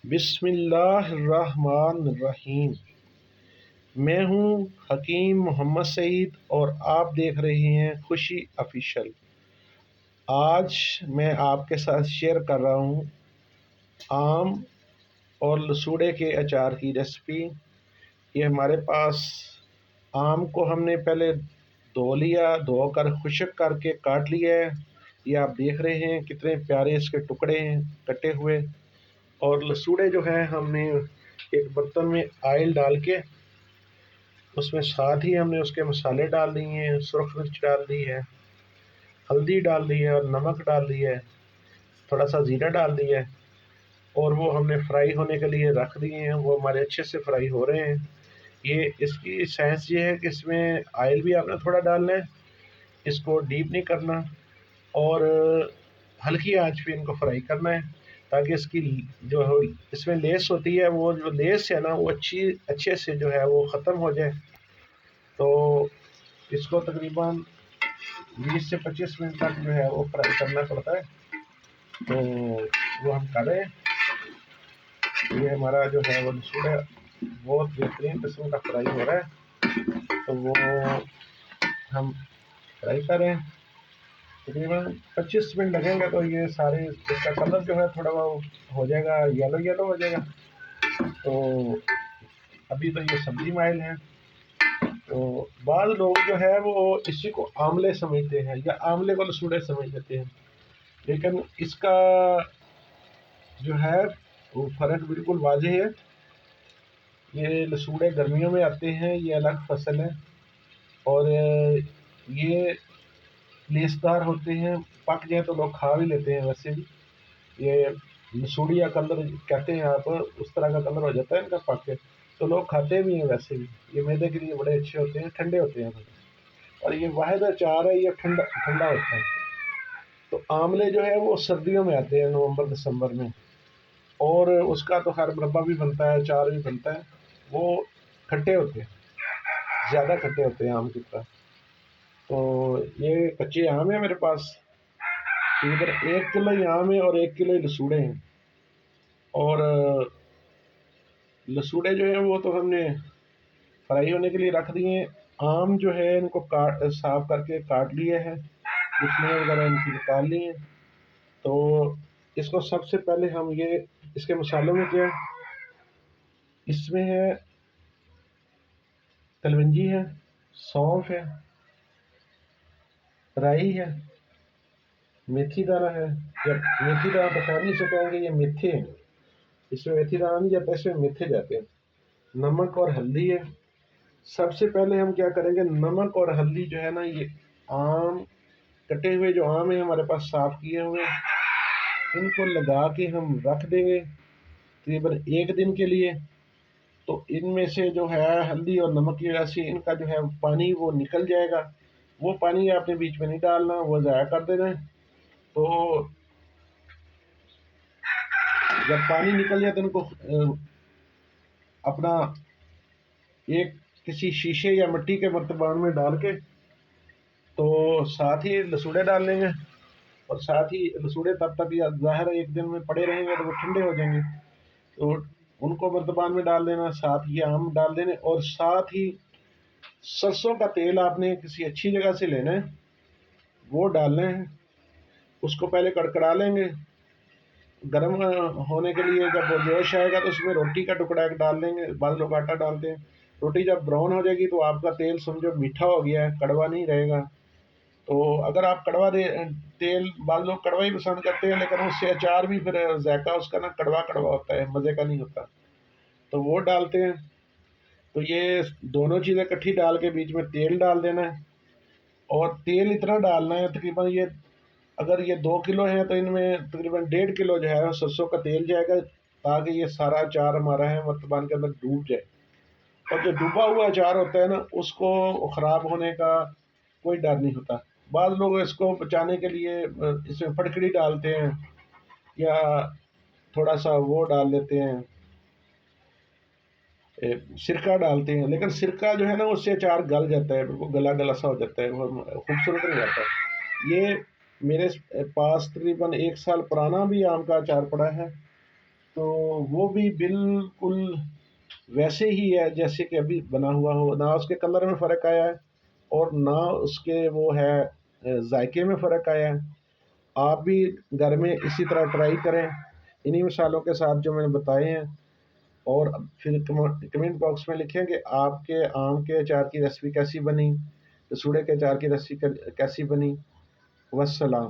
بسم اللہ الرحمن الرحیم۔ میں ہوں حکیم محمد سعید اور آپ دیکھ رہے ہیں خوشی آفیشل۔ آج میں آپ کے ساتھ شیئر کر رہا ہوں آم اور لسوڑے کے اچار کی ریسپی۔ یہ ہمارے پاس آم کو ہم نے پہلے دھو لیا، دھو کر خشک کر کے کاٹ لیا ہے۔ یہ آپ دیکھ رہے ہیں کتنے پیارے اس کے ٹکڑے ہیں کٹے ہوئے۔ اور لسوڑے جو ہیں ہم نے ایک برتن میں آئل ڈال کے اس میں ساتھ ہی ہم نے اس کے مسالے ڈال دیے ہیں، سرخ مرچ ڈال دی ہے، ہلدی ڈال دی ہے اور نمک ڈال دی ہے، تھوڑا سا زیرہ ڈال دیا ہے، اور وہ ہم نے فرائی ہونے کے لیے رکھ دیے ہیں۔ وہ ہمارے اچھے سے فرائی ہو رہے ہیں۔ یہ اس کی سائنس یہ ہے کہ اس میں آئل بھی آپ نے تھوڑا ڈالنا ہے، اس کو ڈیپ نہیں کرنا، اور ہلکی آنچ پہ ان کو فرائی کرنا ہے تاکہ اس کی جو اس میں لیس ہوتی ہے، وہ جو لیس ہے نا وہ اچھے سے جو ہے وہ ختم ہو جائے۔ تو اس کو تقریباً 20 سے 25 منٹ تک جو ہے وہ فرائی کرنا پڑتا ہے۔ تو وہ ہم کر رہے ہیں۔ یہ ہمارا جو ہے وہ لسوڑا بہت بہترین قسم کا فرائی ہو رہا ہے، تو وہ ہم فرائی کر رہے ہیں۔ تقریباً 25 منٹ لگیں گے تو یہ سارے اس کا کلر جو ہے تھوڑا وہ ہو جائے گا، یلو یلو ہو جائے گا۔ تو ابھی تو یہ سبزی مائل ہے۔ تو بعض لوگ جو ہے وہ اسی کو آملے سمجھتے ہیں یا آملے کو لسوڑے سمجھ لیتے ہیں، لیکن اس کا جو ہے وہ فرق بالکل واضح ہے۔ یہ لسوڑے گرمیوں میں آتے ہیں، یہ الگ فصل ہے، اور یہ لیسدار ہوتے ہیں، پک جائیں تو لوگ کھا بھی لیتے ہیں۔ ویسے بھی یہ لسوڑیا کلر کہتے ہیں آپ، اس طرح کا کلر ہو جاتا ہے ان کا پک کے، تو لوگ کھاتے بھی ہیں۔ ویسے بھی یہ معدے کے لیے بڑے اچھے ہوتے ہیں، ٹھنڈے ہوتے ہیں، اور یہ واحد اچار ہے، یہ ٹھنڈا ہوتا ہے۔ تو آملے جو ہے وہ سردیوں میں آتے ہیں، نومبر دسمبر میں، اور اس کا تو خیر مربا بھی بنتا ہے، اچار بھی بنتا ہے۔ وہ کھٹے ہوتے ہیں، زیادہ کھٹے ہوتے ہیں آم کی طرح۔ تو یہ کچے آم ہیں میرے پاس، ادھر 1 کلو ہی آم ہے اور 1 کلو ہی لسوڑے ہیں۔ اور لسوڑے جو ہیں وہ تو ہم نے فرائی ہونے کے لیے رکھ دیے ہیں۔ آم جو ہے ان کو صاف کر کے کاٹ لیے ہیں، گٹھلیاں وغیرہ ان کی نکال لی ہیں۔ تو اس کو سب سے پہلے ہم یہ اس کے مسالوں میں کیا ہے، اس میں ہے کلونجی ہے، سونف ہے، رائی ہے، میتھی دانہ ہے، یا میتھی دانہ بخاری سے کہیں گے، یہ میتھے ہیں، اس میں میتھی دانہ نہیں جاتا، اس میں میتھے جاتے ہیں۔ نمک اور ہلدی ہے۔ سب سے پہلے ہم کیا کریں گے، نمک اور ہلدی جو ہے نا، یہ آم کٹے ہوئے جو آم ہیں ہمارے پاس صاف کیے ہوئے، ان کو لگا کے ہم رکھ دیں گے تقریباً 1 دن کے لیے۔ تو ان میں سے جو ہے ہلدی اور نمک کی وجہ سے ان کا جو ہے پانی وہ نکل جائے گا۔ وہ پانی آپ نے بیچ میں نہیں ڈالنا، وہ ضائع کر دینا ہے۔ تو جب پانی نکل جائے تو ان کو اپنا ایک کسی شیشے یا مٹی کے مرتبان میں ڈال کے، تو ساتھ ہی لسوڑے ڈال لیں گے، اور ساتھ ہی لسوڑے تب تک یا ظاہر 1 دن میں پڑے رہیں گے تو وہ ٹھنڈے ہو جائیں گے، تو ان کو مرتبان میں ڈال دینا، ساتھ ہی آم ڈال دینے، اور ساتھ ہی سرسوں کا تیل آپ نے کسی اچھی جگہ سے لینا ہے، وہ ڈالنا ہے۔ اس کو پہلے کڑکڑا لیں گے، گرم ہونے کے لیے جب وہ جوش آئے گا تو اس میں روٹی کا ٹکڑا ایک ڈال دیں گے، بعض لوگ آٹا ڈالتے ہیں۔ روٹی جب براؤن ہو جائے گی تو آپ کا تیل سمجھو میٹھا ہو گیا ہے، کڑوا نہیں رہے گا۔ تو اگر آپ کڑوا تیل، بعض لوگ کڑوا ہی پسند کرتے ہیں، لیکن اس سے اچار بھی پھر ذائقہ اس کا نا کڑوا کڑوا ہوتا ہے، مزے کا نہیں ہوتا، تو وہ ڈالتے ہیں۔ تو یہ دونوں چیزیں کٹھی ڈال کے بیچ میں تیل ڈال دینا ہے، اور تیل اتنا ڈالنا ہے تقریباً، یہ اگر یہ 2 کلو ہے تو ان میں تقریباً 1.5 کلو جو ہے سرسوں کا تیل جائے گا، تاکہ یہ سارا اچار ہمارا ہے مرتبان کے اندر ڈوب جائے۔ اور جو ڈوبا ہوا اچار ہوتا ہے نا، اس کو خراب ہونے کا کوئی ڈر نہیں ہوتا۔ بعض لوگ اس کو بچانے کے لیے اس میں پھٹکڑی ڈالتے ہیں، یا تھوڑا سا وہ ڈال دیتے ہیں، سرکہ ڈالتے ہیں، لیکن سرکہ جو ہے نا اس سے اچار گل جاتا ہے، بالکل گلا گلا سا ہو جاتا ہے، وہ خوبصورت نہیں جاتا ہے۔ یہ میرے پاس تقریباً 1 سال پرانا بھی آم کا اچار پڑا ہے، تو وہ بھی بالکل ویسے ہی ہے جیسے کہ ابھی بنا ہوا ہو، نہ اس کے کلر میں فرق آیا ہے اور نہ اس کے وہ ہے ذائقے میں فرق آیا ہے۔ آپ بھی گھر میں اسی طرح ٹرائی کریں انہی مثالوں کے ساتھ جو میں نے بتائے ہیں، اور پھر کمنٹ باکس میں لکھیں کہ آپ کے آم کے اچار کی ریسیپی کیسی بنی، سوڑے کے اچار کی ریسیپی کیسی بنی۔ والسلام۔